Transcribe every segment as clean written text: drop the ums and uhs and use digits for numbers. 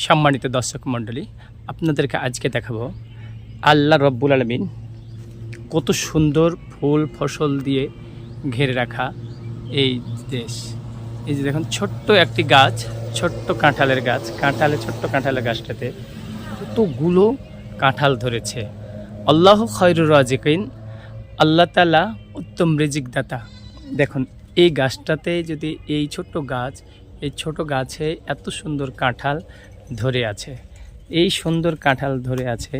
সম্মানিত দর্শক মণ্ডলী, আপনাদেরকে আজকে দেখাবো আল্লাহ রব্বুল আলামিন কত সুন্দর ফুল ফসল দিয়ে ঘিরে রাখা এই দেশ। এই যে দেখুন, ছোট্ট একটি গাছ, ছোট্ট কাঁঠালের গাছ, ছোট্ট কাঁঠালের গাছটাতে কতগুলো কাঁঠাল ধরেছে। আল্লাহ খয়রুর রাজিকিন, আল্লাহ তাআলা উত্তম রিজিক দাতা। দেখুন, এই গাছটাতে যদি এই ছোট্ট গাছ, এই ছোট গাছে এত সুন্দর কাঁঠাল ধরে আছে, এই সুন্দর কাঁঠাল ধরে আছে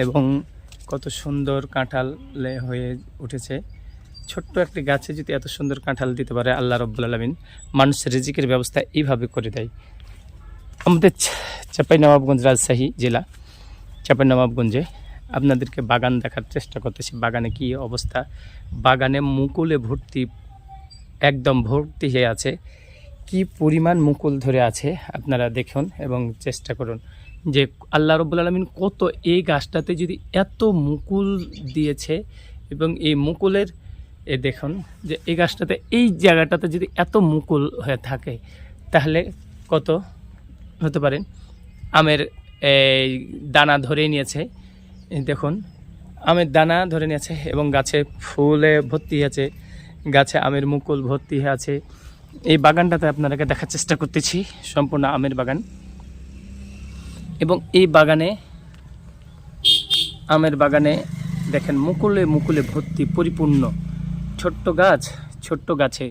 এবং কত সুন্দর কাঁঠাল হয়ে উঠেছে। ছোট্ট একটি গাছে যদি এত সুন্দর কাঁঠাল দিতে পারে আল্লাহ রব্বুল আলামিন, মানুষের রিজিকের ব্যবস্থা এইভাবে করে দেয়। আমাদের চাঁপাইনবাবগঞ্জ রাজশাহী জেলা চাঁপাইনবাবগঞ্জে আপনাদেরকে বাগান দেখার চেষ্টা করতেছি। বাগানে কি অবস্থা, বাগানে মুকুলে ভর্তি, একদম ভর্তি হয়ে আছে। কি পরিমাণ মুকুল ধরে আছে আপনারা দেখুন এবং চেষ্টা করুন যে আল্লাহ রব্বুল আলামিন কত, এই গাছটাতে যদি এত মুকুল দিয়েছে এবং এই মুকুলের দেখুন যে এই গাছটাতে, এই জায়গাটাতে যদি এত মুকুল হয়ে থাকে তাহলে কত হতে পারে। আমের এই দানা ধরে নিয়েছে, দেখুন আমের দানা ধরে নিয়েছে এবং গাছে ফুলে ভর্তি আছে, গাছে আমের মুকুল ভর্তি হয়ে আছে। এই বাগানটাতে আপনাদেরকে দেখার চেষ্টা করতেছি, সম্পূর্ণ আমের বাগান। এবং এই বাগানে, আমের বাগানে দেখেন মুকুলে মুকুলে ভর্তি, পরিপূর্ণ। ছোট্ট গাছ, ছোট্ট গাছে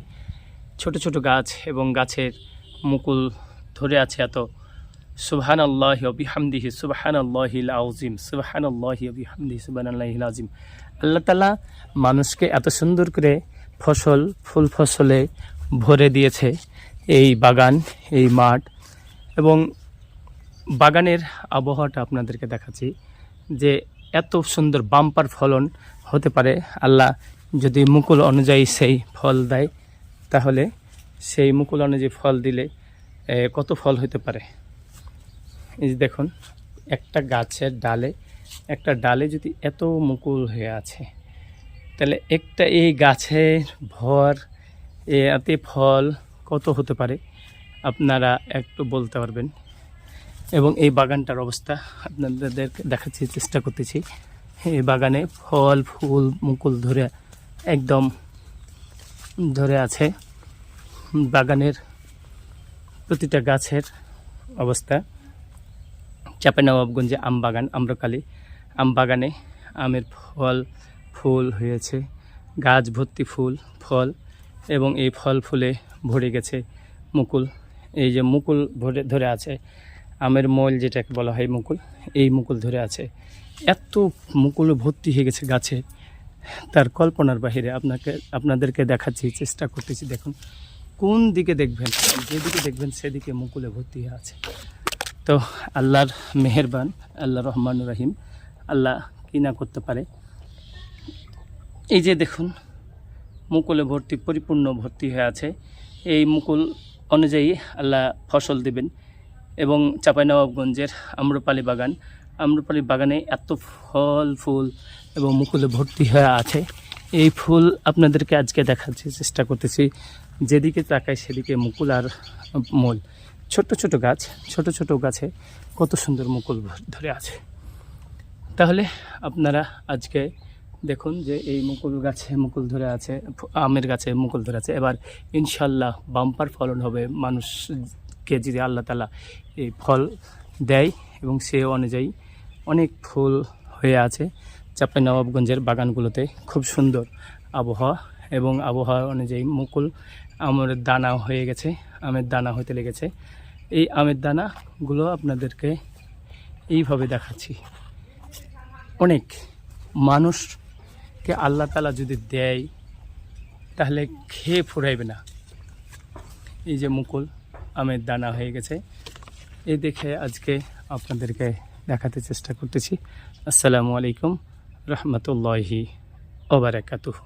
ছোট ছোট গাছ এবং গাছের মুকুল ধরে আছে এত। সুবহানাল্লাহি ওয়া বিহামদিহি সুবহানাল্লাহিল আযীম, সুবহানাল্লাহি ওয়া বিহামদিহি সুবহানাল্লাহিল আযীম। আল্লাহ তাআলা মানুষকে এত সুন্দর করে ফসল, ফুল ফসলে ভরে দিয়েছে এই বাগান, এই মাঠ। এবং বাগানের আবহাওয়াটা আপনাদেরকে দেখাচ্ছি যে এত সুন্দর বাম্পার ফলন হতে পারে। আল্লাহ যদি মুকুল অনুযায়ী সেই ফল দেয়, তাহলে সেই মুকুল অনুযায়ী ফল দিলে কত ফল হতে পারে। এই যে দেখুন, একটা গাছের ডালে, একটা ডালে যদি এত মুকুল হয়ে আছে, তাহলে একটা এই গাছের ভর এতে ফল কত হতে পারে আপনারা একটু বলতে পারবেন। এবং এই বাগানটার অবস্থা আপনাদেরকে দেখাচ্ছি, চেষ্টা করতেছি। এই বাগানে ফল ফুল মুকুল ধরে একদম ধরে আছে। বাগানের প্রতিটা গাছের অবস্থা। চাঁপাইনবাবগঞ্জে আম বাগান, আম্রকালী আম বাগানে আমের ফল ফুল হয়েছে, গাছ ভর্তি ফুল ফল এবং এই ফল ফুলে ভরে গেছে মুকুল। এই যে মুকুল ভরে ধরে আছে, আমের মোল যেটাকে বলা হয় মুকুল, এই মুকুল ধরে আছে। এত মুকুল ভর্তি হয়ে গেছে গাছে, তার কল্পনার বাহিরে। আপনাদেরকে দেখাচ্ছি, চেষ্টা করতেছি। দেখুন, কোন দিকে দেখবেন, যেদিকে দেখবেন সেদিকে মুকুলে ভর্তি হয়ে আছে। তো আল্লাহর মেহেরবান, আল্লাহ রহমানুর রহিম, আল্লাহ কি না করতে পারে। এই যে দেখুন, মুকুলে ভর্তি, পরিপূর্ণ ভর্তি হয়ে আছে। এই মুকুল অনুযায়ী আল্লাহ ফসল দেবেন। এবং চাঁপাইনবাবগঞ্জের আম্রপালি বাগান, আম্রপালি বাগানে এত ফল ফুল এবং মুকুলে ভর্তি হয়ে আছে। এই ফুল আপনাদেরকে আজকে দেখাচ্ছি, চেষ্টা করতেছি। যেদিকে তাকায় সেদিকে মুকুল আর মোল। ছোট ছোট গাছ, ছোট ছোট গাছে কত সুন্দর মুকুল ধরে আছে। তাহলে আপনারা আজকে দেখুন যে এই মুকুল গাছে মুকুল ধরে আছে, আমের গাছে মুকুল ধরে আছে। এবার ইনশাল্লাহ বাম্পার ফলন হবে। মানুষকে যদি আল্লাহ তাআলা এই ফল দেয় এবং সে অনুযায়ী অনেক ফুল হয়ে আছে। চাঁপাইনবাবগঞ্জের বাগানগুলোতে খুব সুন্দর আবহাওয়া এবং আবহাওয়া অনুযায়ী মুকুল, আমের দানা হয়ে গেছে, আমের দানা হতে লেগেছে। এই আমের দানাগুলো আপনাদেরকে এইভাবে দেখাচ্ছি। অনেক মানুষকে আল্লাহ তাআলা যদি দেয় তাহলে খেয়ে ফুরাইবে না। এই যে মুকুল, আমের দানা হয়ে গেছে, এই দেখে আজকে আপনাদেরকে দেখাতে চেষ্টা করতেছি। আসসালামু আলাইকুম রহমতুল্লাহি ওয়া বারাকাতুহু।